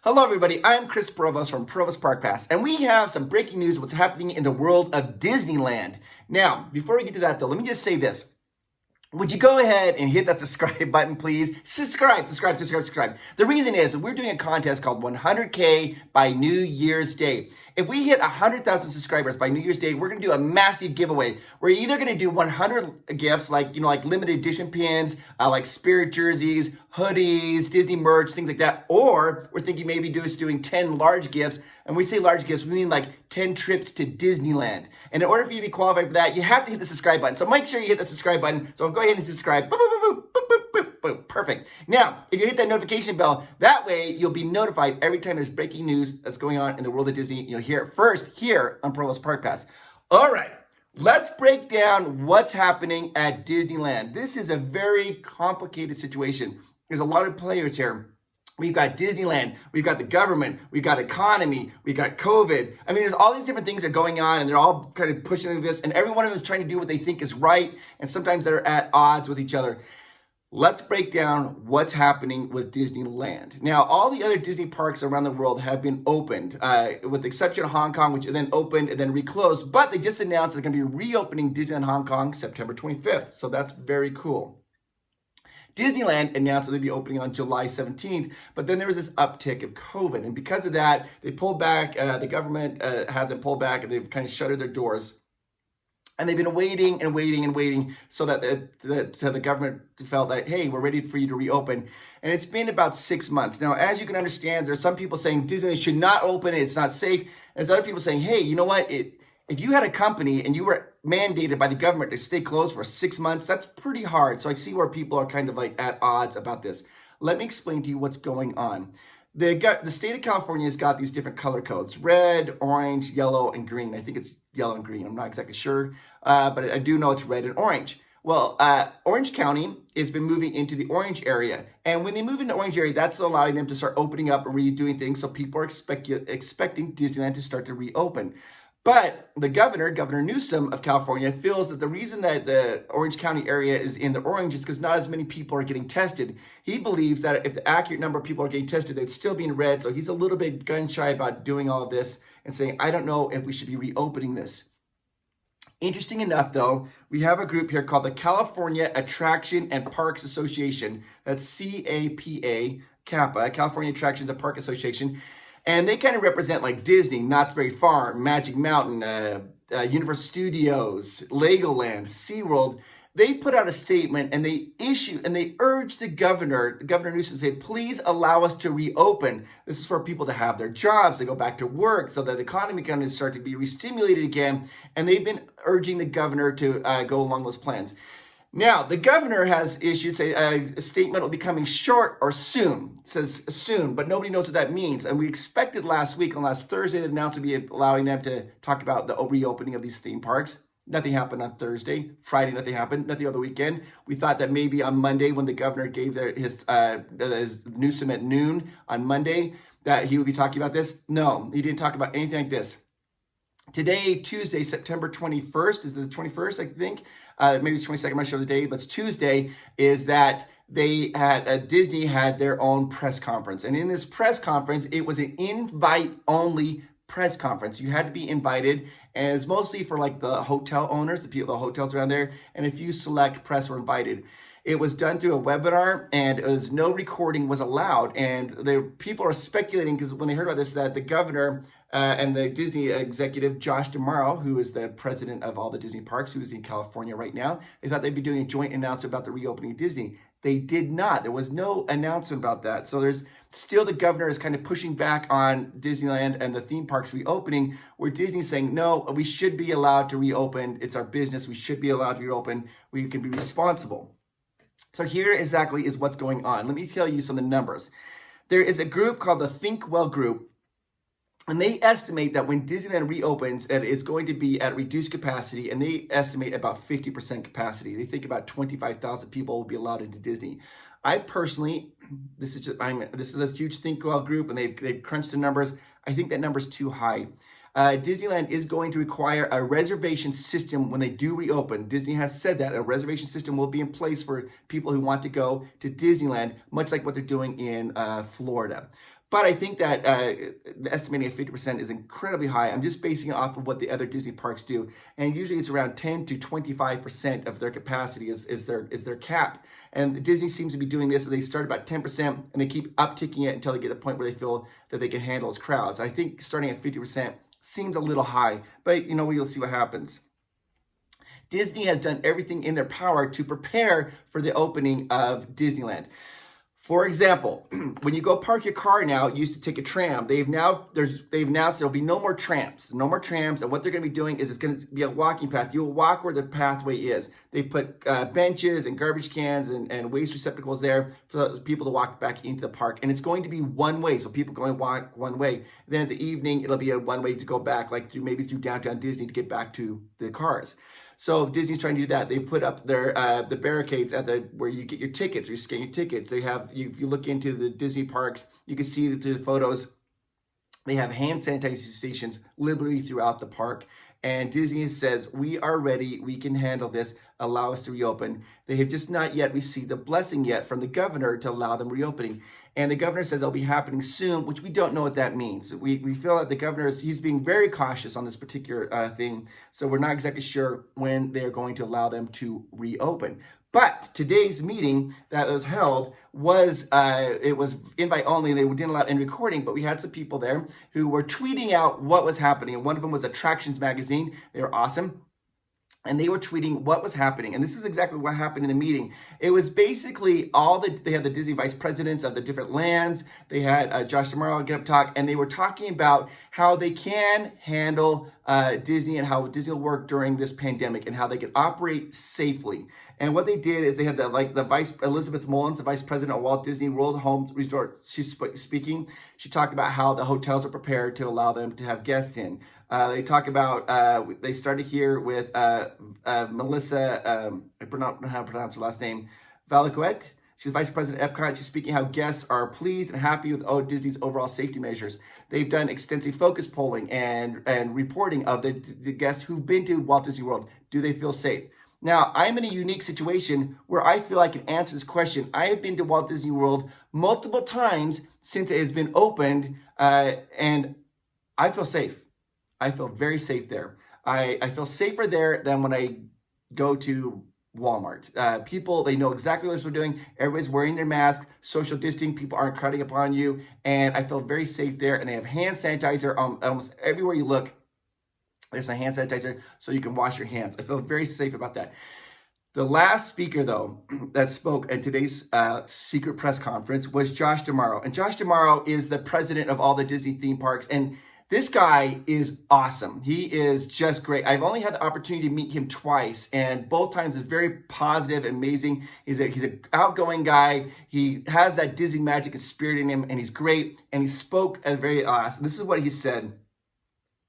Hello, everybody. I'm Chris Provost from Provost Park Pass, and we have some breaking news of what's happening in the world of Disneyland. Now, before we get to that, though, let me just say this. Would you go ahead and hit that subscribe button, please? Subscribe. The reason is we're doing a contest called 100K by New Year's Day. If we hit 100,000 subscribers by New Year's Day, we're going to do a massive giveaway. We're either going to do 100 gifts, like limited edition pins, like Spirit jerseys, hoodies, Disney merch, things like that, or we're thinking maybe doing 10 large gifts. And we say large gifts, we mean like 10 trips to Disneyland. And in order for you to be qualified for that, you have to hit the subscribe button. So make sure you hit the subscribe button. So go ahead and subscribe. Boop, boop, boop, boop, boop, boop, boop. Perfect. Now, if you hit that notification bell, that way you'll be notified every time there's breaking news that's going on in the world of Disney. You'll hear it first here on Provost Park Pass. All right, let's break down what's happening at Disneyland. This is a very complicated situation. There's a lot of players here. We've got Disneyland, we've got the government, we've got economy, we've got COVID. I mean, there's all these different things that are going on, and they're all kind of pushing this, and every one of them is trying to do what they think is right, and sometimes they're at odds with each other. Let's break down what's happening with Disneyland. Now, all the other Disney parks around the world have been opened, with the exception of Hong Kong, which then opened and then reclosed, but they just announced they're going to be reopening Disneyland Hong Kong September 25th, so that's very cool. Disneyland announced that they'd be opening on July 17th, but then there was this uptick of COVID. And because of that, they pulled back, the government had them pull back, and they've kind of shuttered their doors. And they've been waiting so that the government felt that, hey, we're ready for you to reopen. And it's been about 6 months. Now, as you can understand, there's some people saying Disney should not open, it's not safe. There's other people saying, hey, you know what? If you had a company and you were mandated by the government to stay closed for 6 months, that's pretty hard. So I see where people are kind of like at odds about this. Let me explain to you what's going on. The state of California has got these different color codes: red, orange, yellow, and green. I think it's yellow and green. I'm not exactly sure, but I do know it's red and orange. Well, Orange County has been moving into the orange area. And when they move in the orange area, that's allowing them to start opening up and redoing things. So people are expecting Disneyland to start to reopen. But the Governor Newsom of California, feels that the reason that the Orange County area is in the orange is because not as many people are getting tested. He believes that if the accurate number of people are getting tested, they'd still be in red. So he's a little bit gun shy about doing all of this and saying, I don't know if we should be reopening this. Interesting enough, though, we have a group here called the California Attraction and Parks Association. That's CAPA, California Attractions and Park Association. And they kind of represent like Disney, Knott's Berry Farm, Magic Mountain, Universal Studios, Legoland, SeaWorld. They put out a statement and they urge the Governor Newsom, to say, please allow us to reopen. This is for people to have their jobs, to go back to work, so that the economy can start to be re-stimulated again. And they've been urging the governor to go along those plans. Now, the governor has issued a statement will be coming short or soon. It says soon, but nobody knows what that means. And we expected last Thursday, the announcement to be allowing them to talk about the reopening of these theme parks. Nothing happened on Thursday. Friday, nothing happened. Nothing on the weekend. We thought that maybe on Monday, when the governor gave his Newsom at noon on Monday, that he would be talking about this. No, he didn't talk about anything like this. Today, Tuesday, September 21st, is it the 21st, I think? Maybe it's 22nd, I'm not sure of the day, but it's Tuesday, is that they had, Disney had their own press conference. And in this press conference, it was an invite-only press conference. You had to be invited, and it's mostly for like the hotel owners, the people, the hotels around there, and a few select press were invited. It was done through a webinar, and no recording was allowed. And the people are speculating, because when they heard about this, that the governor and the Disney executive, Josh D'Amaro, who is the president of all the Disney parks, who is in California right now, they thought they'd be doing a joint announcement about the reopening of Disney. They did not. There was no announcement about that. So there's still, the governor is kind of pushing back on Disneyland and the theme parks reopening, where Disney's saying, no, we should be allowed to reopen. It's our business. We should be allowed to reopen. We can be responsible. So here exactly is what's going on. Let me tell you some of the numbers. There is a group called the Think Well Group, and they estimate that when Disneyland reopens, that it's going to be at reduced capacity, and they estimate about 50% capacity. They think about 25,000 people will be allowed into Disney. I personally, this is a huge Think Well Group, and they've crunched the numbers. I think that number's too high. Disneyland is going to require a reservation system when they do reopen. Disney has said that a reservation system will be in place for people who want to go to Disneyland, much like what they're doing in Florida. But I think that estimating at 50% is incredibly high. I'm just basing it off of what the other Disney parks do. And usually it's around 10 to 25% of their capacity is their cap. And Disney seems to be doing this. They start about 10% and they keep upticking it until they get to the point where they feel that they can handle those crowds. I think starting at 50% seems a little high, but we'll see what happens. Disney has done everything in their power to prepare for the opening of Disneyland. For example, when you go park your car now, you used to take a tram. They've announced there'll be no more trams. No more trams. And what they're going to be doing is it's going to be a walking path. You'll walk where the pathway is. They put benches and garbage cans and waste receptacles there for people to walk back into the park. And it's going to be one way. So people going to walk one way. Then in the evening, it'll be a one way to go back, like maybe through downtown Disney to get back to the cars. So Disney's trying to do that. They put up their the barricades at where you get your tickets, or you scan your tickets. They have, if you look into the Disney parks, you can see through the photos, they have hand sanitizing stations literally throughout the park. And Disney says, we are ready, we can handle this, allow us to reopen. They have just not yet received a blessing yet from the governor to allow them reopening. And the governor says it'll be happening soon, which we don't know what that means. We feel that the governor he's being very cautious on this particular thing. So we're not exactly sure when they're going to allow them to reopen. But today's meeting that was held was, it was invite only. They didn't allow any recording, but we had some people there who were tweeting out what was happening. And one of them was Attractions Magazine. They were awesome. And they were tweeting what was happening. And this is exactly what happened in the meeting. It was basically they had the Disney vice presidents of the different lands. They had Josh D'Amaro get up talk, and they were talking about how they can handle Disney and how Disney will work during this pandemic and how they can operate safely. And what they did is they had the vice Elizabeth Mullins, the vice president of Walt Disney World Home Resort. She's speaking. She talked about how the hotels are prepared to allow them to have guests in. They talk about, they started here with Melissa, I don't know how to pronounce her last name, Valaquette. She's vice president of Epcot. She's speaking how guests are pleased and happy with Disney's overall safety measures. They've done extensive focus polling and reporting of the guests who've been to Walt Disney World. Do they feel safe? Now, I'm in a unique situation where I feel I can answer this question. I have been to Walt Disney World multiple times since it has been opened, and I feel safe. I feel very safe there. I feel safer there than when I go to Walmart. People, they know exactly what we're doing. Everybody's wearing their mask, social distancing. People aren't crowding upon you. And I feel very safe there. And they have hand sanitizer almost everywhere you look. There's a hand sanitizer so you can wash your hands. I feel very safe about that. The last speaker, though, that spoke at today's secret press conference was Josh D'Amaro. And Josh D'Amaro is the president of all the Disney theme parks. And this guy is awesome. He is just great. I've only had the opportunity to meet him twice, and both times is very positive, amazing. He's an outgoing guy. He has that Disney magic and spirit in him, and he's great. And he spoke at very awesome. This is what he said.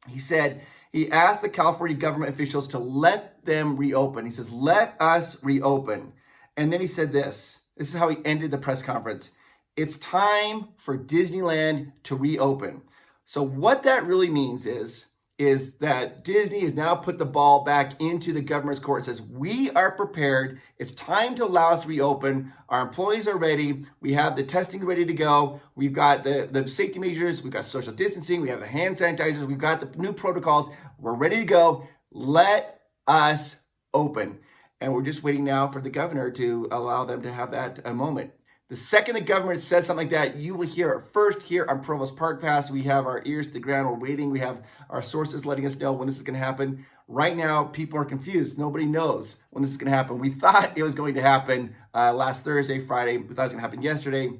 He said, he asked the California government officials to let them reopen. He says, let us reopen. And then he said this. This is how he ended the press conference. It's time for Disneyland to reopen. So what that really means is that Disney has now put the ball back into the government's court. It says, we are prepared. It's time to allow us to reopen. Our employees are ready. We have the testing ready to go. We've got the safety measures. We've got social distancing. We have the hand sanitizers. We've got the new protocols. We're ready to go. Let us open. And we're just waiting now for the governor to allow them to have that moment. The second the government says something like that, you will hear it first here on Provost Park Pass. We have our ears to the ground. We're waiting. We have our sources letting us know when this is going to happen. Right now, people are confused. Nobody knows when this is going to happen. We thought it was going to happen last Thursday, Friday. We thought it was going to happen yesterday.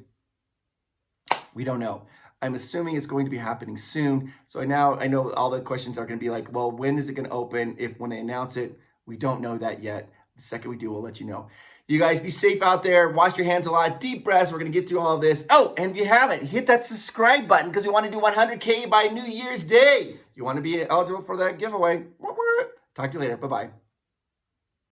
We don't know. I'm assuming it's going to be happening soon. So now I know all the questions are going to be like, well, when is it going to open? When they announce it, we don't know that yet. The second we do, we'll let you know. You guys be safe out there. Wash your hands a lot. Deep breaths. We're going to get through all of this. Oh, and if you haven't, hit that subscribe button because we want to do 100K by New Year's Day. You want to be eligible for that giveaway. Talk to you later. Bye-bye.